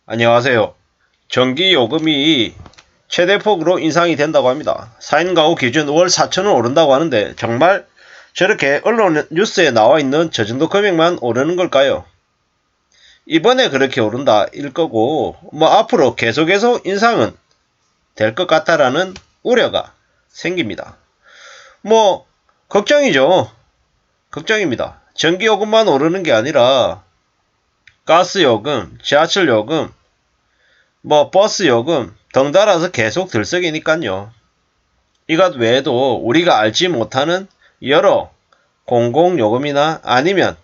안녕하세요. 전기요금이 최대폭으로 인상이 된다고 합니다. 4인 가구 기준 월 4,000원 오른다고 하는데 정말 저렇게 언론 뉴스에 나와 있는 저 정도 금액만 오르는 걸까요? 이번에 그렇게 오른다 일 거고 앞으로 계속해서 인상은 될 것 같다라는 우려가 생깁니다. 걱정이죠. 걱정입니다. 전기요금만 오르는 게 아니라 가스요금, 지하철요금, 버스 요금 덩달아서 계속 들썩이니까요. 이것 외에도 우리가 알지 못하는 여러 공공요금이나 아니면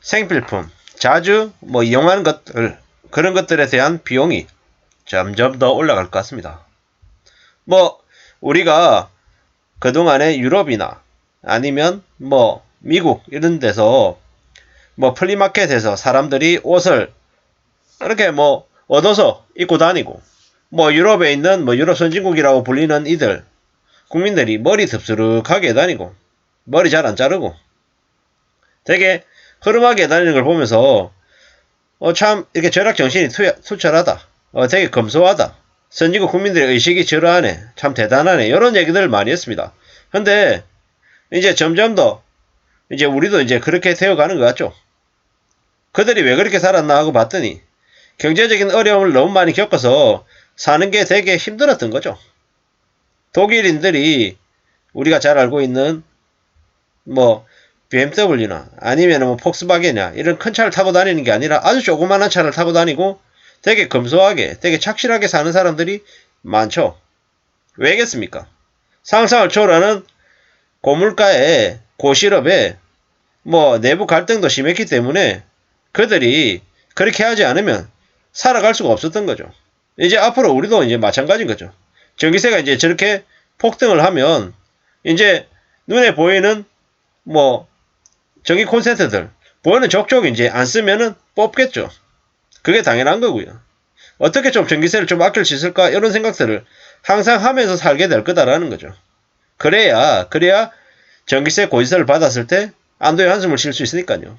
생필품, 자주 이용하는 것들, 그런 것들에 대한 비용이 점점 더 올라갈 것 같습니다. 우리가 그동안에 유럽이나 아니면 미국 이런 데서 플리마켓에서 사람들이 옷을 이렇게 얻어서 입고 다니고 유럽에 있는 유럽 선진국이라고 불리는 이들 국민들이 머리 덥수룩하게 다니고 머리 잘 안 자르고 되게 흐름하게 다니는 걸 보면서 참 이렇게 절약 정신이 투철하다. 되게 검소하다. 선진국 국민들의 의식이 저러하네. 참 대단하네. 이런 얘기들을 많이 했습니다. 근데 이제 점점 더 이제 우리도 이제 그렇게 되어가는 것 같죠. 그들이 왜 그렇게 살았나 하고 봤더니 경제적인 어려움을 너무 많이 겪어서 사는 게 되게 힘들었던 거죠. 독일인들이 우리가 잘 알고 있는 BMW나 아니면 폭스바겐이나 이런 큰 차를 타고 다니는 게 아니라 아주 조그마한 차를 타고 다니고 되게 검소하게 되게 착실하게 사는 사람들이 많죠. 왜겠습니까? 상상을 초월하는 고물가에 고실업에 내부 갈등도 심했기 때문에 그들이 그렇게 하지 않으면 살아갈 수가 없었던 거죠. 이제 앞으로 우리도 이제 마찬가지인 거죠. 전기세가 이제 저렇게 폭등을 하면 이제 눈에 보이는 전기 콘센트들 보이는 족족 이제 안 쓰면은 뽑겠죠. 그게 당연한 거고요. 어떻게 좀 전기세를 좀 아낄 수 있을까 이런 생각들을 항상 하면서 살게 될 거다라는 거죠. 그래야 전기세 고지서를 받았을 때 안도의 한숨을 쉴 수 있으니까요.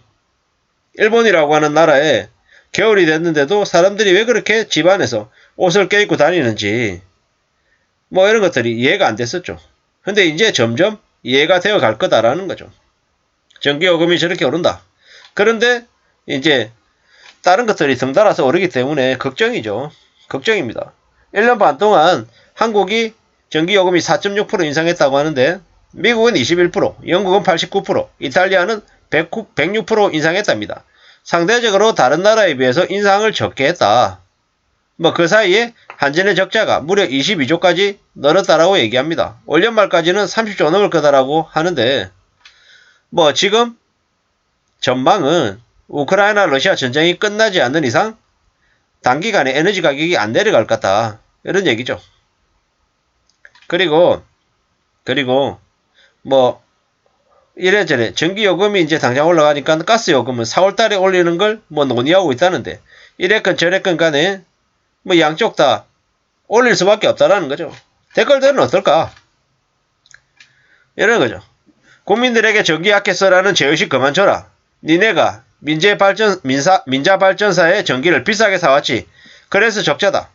일본이라고 하는 나라에 겨울이 됐는데도 사람들이 왜 그렇게 집안에서 옷을 껴입고 다니는지 이런 것들이 이해가 안 됐었죠. 근데 이제 점점 이해가 되어 갈 거다라는 거죠. 전기요금이 저렇게 오른다. 그런데 이제 다른 것들이 덩달아서 오르기 때문에 걱정이죠. 걱정입니다. 1년 반 동안 한국이 전기요금이 4.6% 인상했다고 하는데 미국은 21%, 영국은 89%, 이탈리아는 106% 인상했답니다. 상대적으로 다른 나라에 비해서 인상을 적게 했다. 그 사이에 한전의 적자가 무려 22조까지 늘었다라고 얘기합니다. 올 연말까지는 30조 넘을 거다라고 하는데 지금 전망은 우크라이나 러시아 전쟁이 끝나지 않는 이상 단기간에 에너지 가격이 안 내려갈 것 같다. 이런 얘기죠. 그리고 이래저래 전기요금이 이제 당장 올라가니까 가스요금은 4월달에 올리는 걸 논의하고 있다는데 이랬건 저랬건 간에 양쪽 다 올릴 수밖에 없다라는 거죠. 댓글들은 어떨까? 이런 거죠. 국민들에게 전기 아껴서라는 죄의식 그만 줘라. 니네가 민자발전사의 전기를 비싸게 사왔지. 그래서 적자다.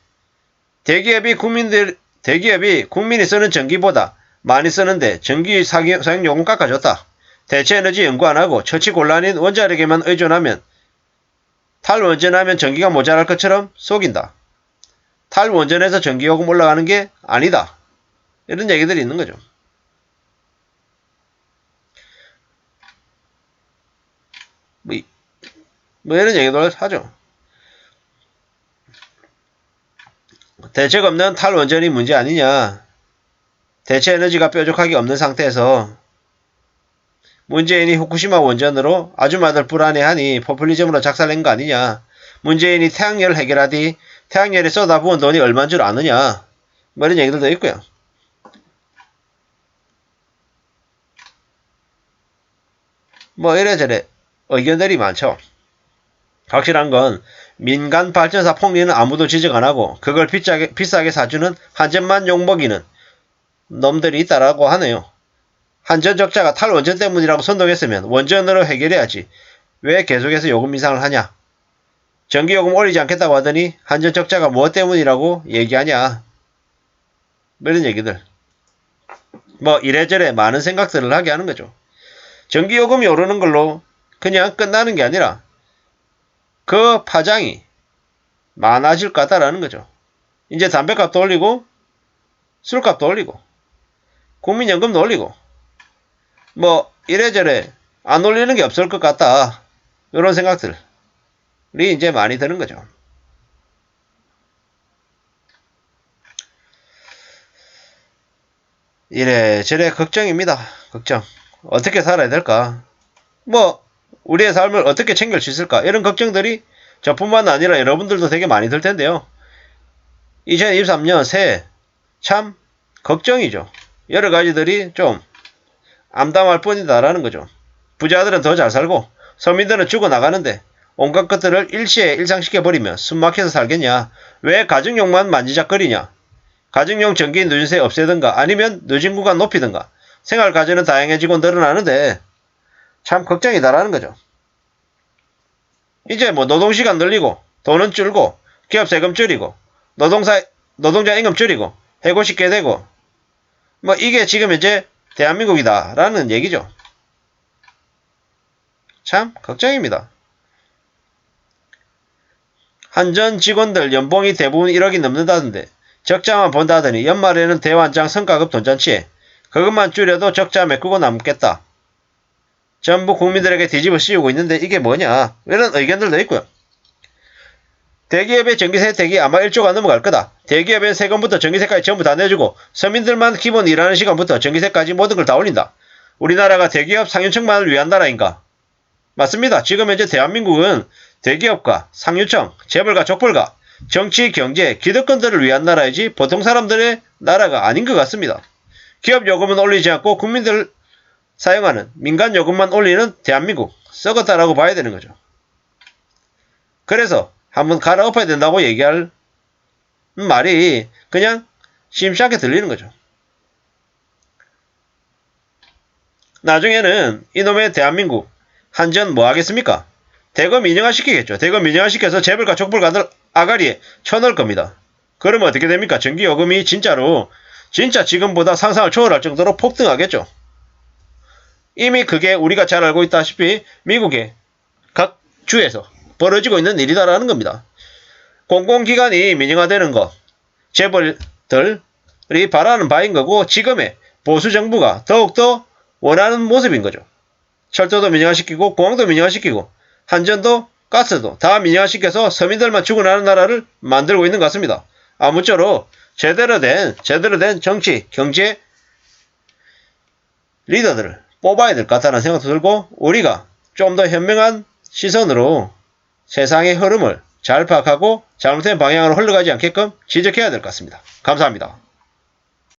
대기업이 국민이 쓰는 전기보다 많이 쓰는데 전기 사용요금 깎아줬다. 대체에너지 연구 안 하고 처치 곤란인 원자력에만 의존하면 탈원전하면 전기가 모자랄 것처럼 속인다. 탈원전에서 전기요금 올라가는 게 아니다. 이런 얘기들이 있는 거죠. 이런 얘기도 하죠. 대책 없는 탈원전이 문제 아니냐. 대체 에너지가 뾰족하게 없는 상태에서 문재인이 후쿠시마 원전으로 아줌마들 불안해하니 포퓰리즘으로 작살낸 거 아니냐. 문재인이 태양열을 해결하디 태양열에 쏟아부은 돈이 얼마인 줄 아느냐. 이런 얘기들도 있고요. 이래저래 의견들이 많죠. 확실한 건 민간 발전사 폭리는 아무도 지적 안 하고 그걸 비싸게 사주는 한전만 욕먹이는 놈들이 있다라고 하네요. 한전 적자가 탈원전 때문이라고 선동했으면 원전으로 해결해야지. 왜 계속해서 요금 인상을 하냐. 전기요금 올리지 않겠다고 하더니 한전 적자가 무엇 때문이라고 얘기하냐. 뭐 이런 얘기들. 뭐 이래저래 많은 생각들을 하게 하는 거죠. 전기요금이 오르는 걸로 그냥 끝나는 게 아니라 그 파장이 많아질 거다라는 거죠. 이제 담배값도 올리고 술값도 올리고 국민연금도 올리고 뭐 이래저래 안 올리는 게 없을 것 같다. 이런 생각들이 이제 많이 드는 거죠. 이래저래 걱정입니다. 걱정. 어떻게 살아야 될까? 뭐 우리의 삶을 어떻게 챙길 수 있을까? 이런 걱정들이 저뿐만 아니라 여러분들도 되게 많이 들 텐데요. 2023년 새해 참 걱정이죠. 여러 가지들이 좀 암담할 뿐이다라는 거죠. 부자들은 더 잘 살고 서민들은 죽어나가는데 온갖 것들을 일시에 일상시켜버리면 숨막혀서 살겠냐. 왜 가정용만 만지작거리냐. 가정용 전기 누진세 없애든가 아니면 누진구간 높이든가 생활 가전은 다양해지고 늘어나는데 참 걱정이다라는 거죠. 이제 뭐 노동시간 늘리고 돈은 줄고 기업 세금 줄이고 노동자 임금 줄이고 해고 쉽게 되고 뭐 이게 지금 이제 대한민국이다 라는 얘기죠. 참 걱정입니다. 한전 직원들 연봉이 대부분 1억이 넘는다던데 적자만 본다더니 연말에는 대환장 성과급 돈잔치에 그것만 줄여도 적자 메꾸고 남겠다. 전부 국민들에게 뒤집어 씌우고 있는데 이게 뭐냐 이런 의견들도 있고요. 대기업의 전기세 혜택이 아마 1조가 넘어갈 거다. 대기업의 세금부터 전기세까지 전부 다 내주고 서민들만 기본 일하는 시간부터 전기세까지 모든 걸 다 올린다. 우리나라가 대기업 상류층만을 위한 나라인가? 맞습니다. 지금 현재 대한민국은 대기업과 상류층, 재벌과 족벌과 정치, 경제, 기득권들을 위한 나라이지 보통 사람들의 나라가 아닌 것 같습니다. 기업 요금은 올리지 않고 국민들 사용하는 민간 요금만 올리는 대한민국 썩었다라고 봐야 되는 거죠. 그래서 한번 갈아엎어야 된다고 얘기할 말이 그냥 심심하게 들리는 거죠. 나중에는 이놈의 대한민국 한전 뭐 하겠습니까? 대거 민영화시키겠죠. 대거 민영화시켜서 재벌과 족벌가들 아가리에 쳐넣을 겁니다. 그러면 어떻게 됩니까? 전기요금이 진짜 지금보다 상상을 초월할 정도로 폭등하겠죠. 이미 그게 우리가 잘 알고 있다시피 미국의 각 주에서 벌어지고 있는 일이다라는 겁니다. 공공기관이 민영화되는 것, 재벌들이 바라는 바인 거고 지금의 보수정부가 더욱더 원하는 모습인 거죠. 철도도 민영화시키고 공항도 민영화시키고 한전도 가스도 다 민영화시켜서 서민들만 죽어나는 나라를 만들고 있는 것 같습니다. 아무쪼록 제대로 된 정치, 경제 리더들을 뽑아야 될 것 같다는 생각도 들고 우리가 좀 더 현명한 시선으로 세상의 흐름을 잘 파악하고 잘못된 방향으로 흘러가지 않게끔 지적해야 될 것 같습니다. 감사합니다.